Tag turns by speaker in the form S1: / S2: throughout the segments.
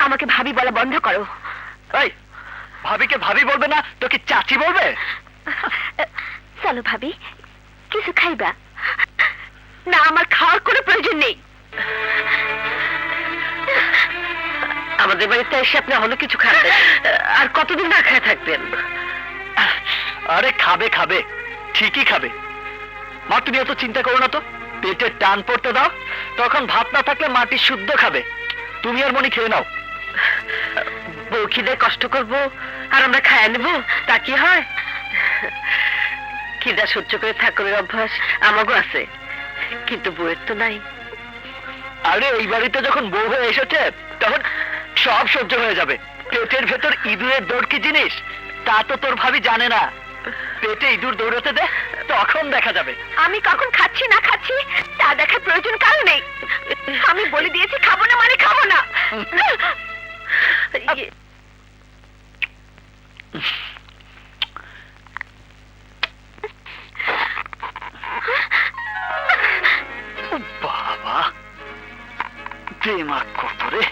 S1: আমাকে ভাবি বলা বন্ধ করো।
S2: এই ভাবিকে ভাবি বলবে না তো কি চাচি বলবে?
S1: চলো ভাবি, কিছু খাইবা? না, আমার খাওয়ার কোনো প্রয়োজন নেই। আমাদের বাড়িতে এসে আপনি হলো কিছু খাবেন, আর কতদিন না খেয়ে থাকবেন?
S2: আরে খাবে খাবে, ঠিকই খাবে। মা তুমি এত চিন্তা করো না তো, পেটে টান পড়তে দাও, তখন ভাত না থাকলে মাটি শুদ্ধ খাবে। তুমি আর মনি খেয়ে নাও।
S1: বউ খিদে কষ্ট করবো আর আমরা খাইয়া নেবো, তা কি হয়? খিদা সহ্য করে থাকার অভ্যাস আমাগো আছে, কিন্তু বউয়ের তো নাই।
S2: আরে এই বাড়িতে যখন বউ হয়ে এসেছে তখন সব সহ্য হয়ে যাবে। পেটের ভেতর ইঁদুরের দৌড় কি জিনিস তা তো তোর ভাবি জানে না। পেটে ইঁদুর দৌড়াতে দে, তখন দেখা যাবে।
S1: আমি কখন খাচ্ছি না খাচ্ছি তা দেখার প্রয়োজন কারো নেই। আমি বলে দিয়েছি খাবো না মানে খাবো না।
S2: বাবা দেমাগ কত রে।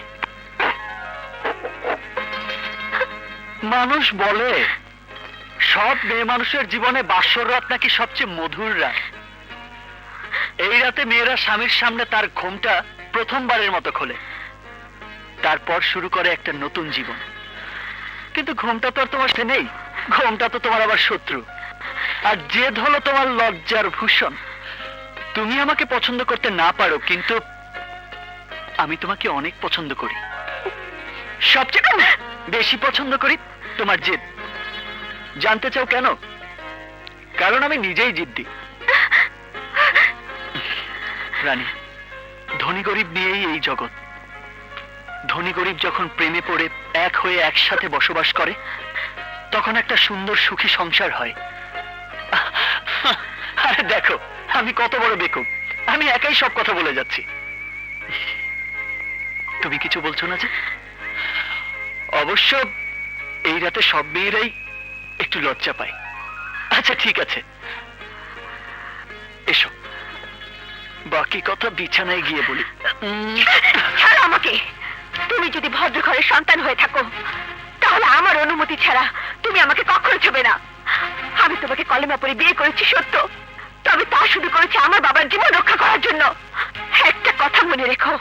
S2: মানুষ বলে সব মেয়ে মানুষের জীবনে বাসর রাত নাকি সবচেয়ে মধুর রাত। এই রাতে মেয়েরা স্বামীর সামনে তার ঘুমটা প্রথমবারের মতো খোলে, তারপর শুরু করে একটা নতুন জীবন। কিন্তু ঘুমটা তো আর তোমার সাথে নেই, ঘুমটা তো তোমার আবার শত্রু। আর জেদ হলো তোমার লজ্জার ভূষণ। তুমি আমাকে পছন্দ করতে না পারো, কিন্তু আমি তোমাকে অনেক পছন্দ করি। সবচেয়ে বেশি পছন্দ করি তোমার জেদ। জানতে চাও কেন? কারণ আমি নিজেই জিদ্দি। রানী, ধনী গরিব নিয়েই এই জগৎ। ধনী গরিব যখন প্রেমে পড়ে এক হয়ে একসাথে বসবাস করে, তখন একটা সুন্দর সুখী সংসার হয়। আরে দেখো আমি কত বড় বেকুব, আমি একাই সব কথা বলে যাচ্ছি। তুমি কিছু বলছো না যে? অবশ্য এই রাতে সব মেয়েরাই একটু লজ্জা পায়। আচ্ছা ঠিক আছে, এসো বাকি কথা বিছানায় গিয়ে বলি।
S1: ছাড়ো আমাকে। তুমি যদি ভদ্র ঘরের সন্তান হয়ে থাকো তাহলে আমার অনুমতি ছাড়া তুমি আমাকে কখনো ছবে না। আমি তোমাকে কলেমা পড়ে বিয়ে করেছি সত্য, তবে তা শুধু করেছি আমার বাবার জীবন রক্ষা করার জন্য। একটা কথা মনে রেখো,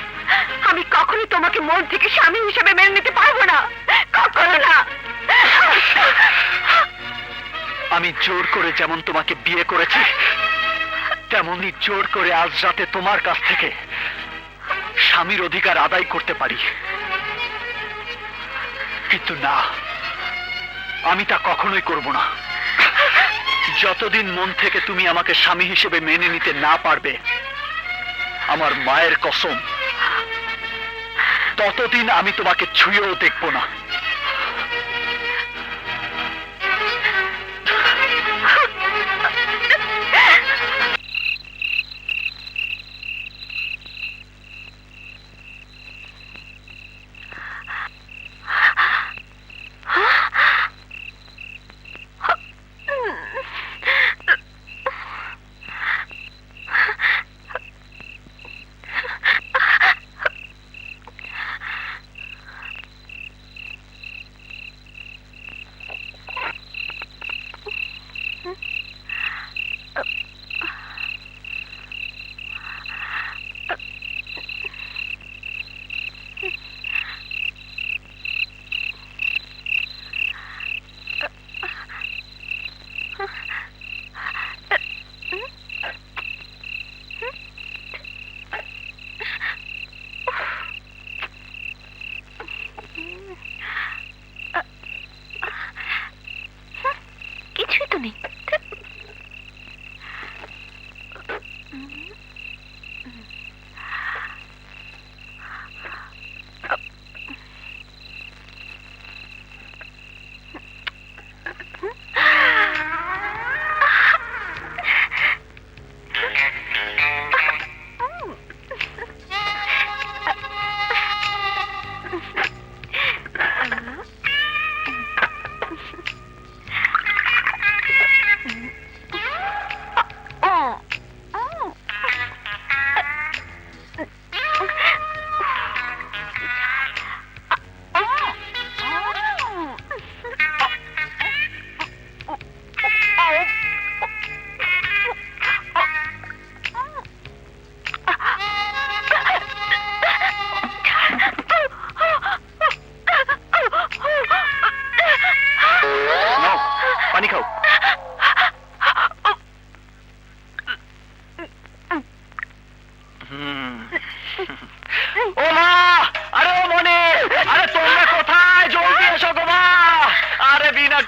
S1: আমি কখনোই তোমাকে মন থেকে স্বামী হিসেবে মেনে নিতে পারবো না, কখনো না।
S2: আমি জোর করে যেমন তোমাকে বিয়ে করেছি, তেমনি জোর করে আজ রাতে তোমার কাছ থেকে স্বামীর অধিকার আদায় করতে পারি। কিন্তু না, আমি তা কখনোই করব না। যতদিন মন থেকে তুমি আমাকে স্বামী হিসেবে মেনে নিতে না পারবে, আমার মায়ের কসম, ততদিন আমি তোমাকে ছুঁয়েও দেখব না।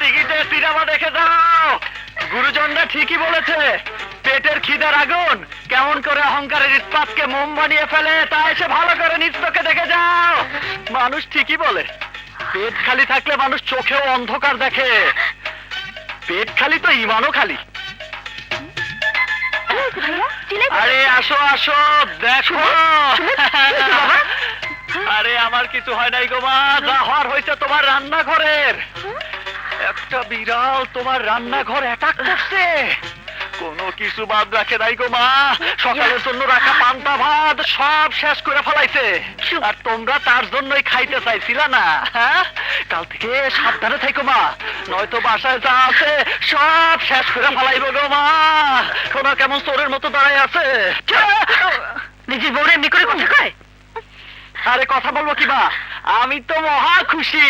S2: টিকিটে সিনেমা দেখে যাও। গুরুজনরা ঠিকই বলেছে, পেটের খিদার আগুন কেমন করে অহংকারের ইস্পাতকে মোম বানিয়ে ফেলে তা এসে ভালো করে নিজ চোখে দেখে যাও। মানুষ ঠিকই বলে, পেট খালি থাকলে মানুষ চোখেও অন্ধকার দেখে। পেট খালি তো ইমানও খালি। আরে আসো আসো, দেখো। আরে আমার কিছু হয় নাই গো মা, যা হওয়ার হয়েছে তোমার রান্নাঘরের। একটা বিড়াল তোমার রান্নাঘর অ্যাটাক করছে, কোনো কিছু বাদ রাখে নাই গো মা। সকালের জন্য রাখা পান্তা ভাত সব শেষ করে ফেলাইছে, আর তোমরা তার জন্যই খাইতে চাইছিলা না। হ্যাঁ, কাল থেকে সাবধানে থাকো মা, নয়তো বাসায় যা আছে সব শেষ করে ফেলাইব গো মা। শোনো কেমন চোরের মতো দাঁড়ায় আছে।
S1: নিজের বউরে এমনি করে কথা কয়?
S2: আরে কথা বলবো কি মা, আমি তো মহা খুশি।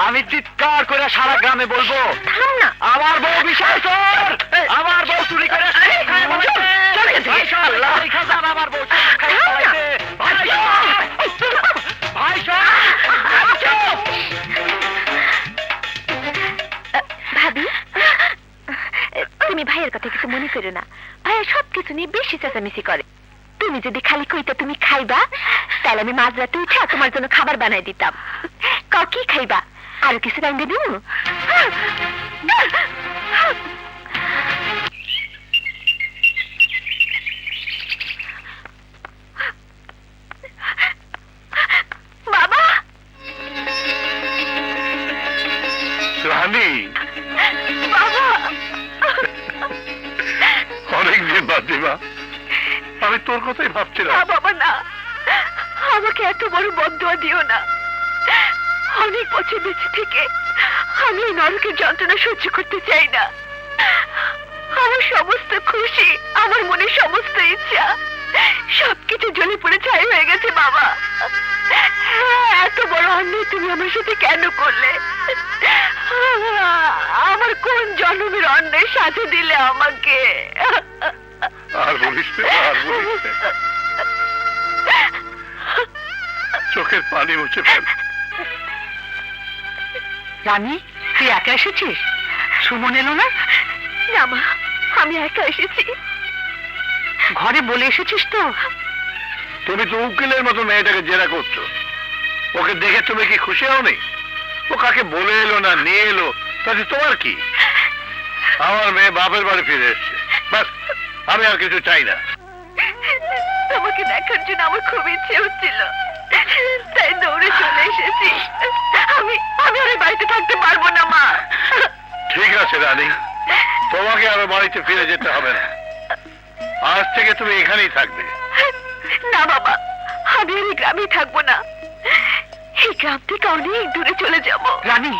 S2: আমি চিৎকার করে সারা গ্রামে বলবো,
S1: থাম না।
S2: আমার বউ বিশাল চোর, আমার বউ চুরি করে খায় ফেলাইছে।
S1: চলে গেছে।
S2: ভাই সাহেব,
S1: আল্লাহ।
S2: এই খাজান আমার বউ চুরি খায় ফেলাইছে। ভাই সাহেব, ভাই সাহেব, চুপ।
S1: ভাবি, তুমি ভাইয়ের কথা কিছু মনে করো না। ভাইয়া সবকিছু নিয়ে বেশি চেঁচামেচি করে। তুমি যদি খালি কইতে তুমি খাইবা, তাহলে আমি মাঝরাতে উঠে তোমার জন্য খাবার বানাই দিতাম। কাউ কি খাইবা? আরো কিছু রান্ধে দিব? বাবা,
S3: রানী,
S1: বাবা,
S3: অনেকদিন বাদে মা, আমি তোর কথাই ভাবছিলাম।
S1: না বাবা না, আমাকে এত বড় বদদুয়া দিও না। অনেক বছর বেঁচে থেকে আমি এই নরকের যন্ত্রণা সহ্য করতে চাই না। আমার সমস্ত খুশি, আমার মনের সমস্ত ইচ্ছা সবকিছু জ্বলে পড়ে ছাই হয়ে গেছে বাবা। এত বড় অন্যায় তুমি আমার সাথে কেন করলে? আমার কোন জন্মের অন্যায় সাথে দিলে আমাকে?
S3: আর বলিস না, আর বলিস না। চোখের পানি মুছে ফেল।
S1: রানী, তুই একা এসেছিস? সুমন এলো না? না মা, আমি একা এসেছি। ঘরে বলে এসেছিস তো?
S3: তুমি তো উকিলের মতো মেয়েটাকে জেরা করছো, ওকে দেখে তুমি কি খুশি হওনি? ও কাকে বলে এলো না নিয়ে এলো, তাতে তোমার কি? আমার মেয়ে বাপের বাড়ি ফিরে এসছে, ব্যাস, আমি আর কিছু চাই না।
S1: তোমাকে দেখার জন্য আমার খুব ইচ্ছে হচ্ছিল, তাই দৌড়ে চলে এসেছি। আমি আমি আর এই বাড়িতে থাকতে পারবো না মা।
S3: ঠিক আছে রানী, তোমাকে আর বাড়িতে ফিরে যেতে হবে না, আজ থেকে তুমি এখানেই থাকবে।
S1: না বাবা, আমি আর এই গ্রামেই থাকবো না। এই গ্রাম থেকে অনেক দূরে চলে যাবো। রানী,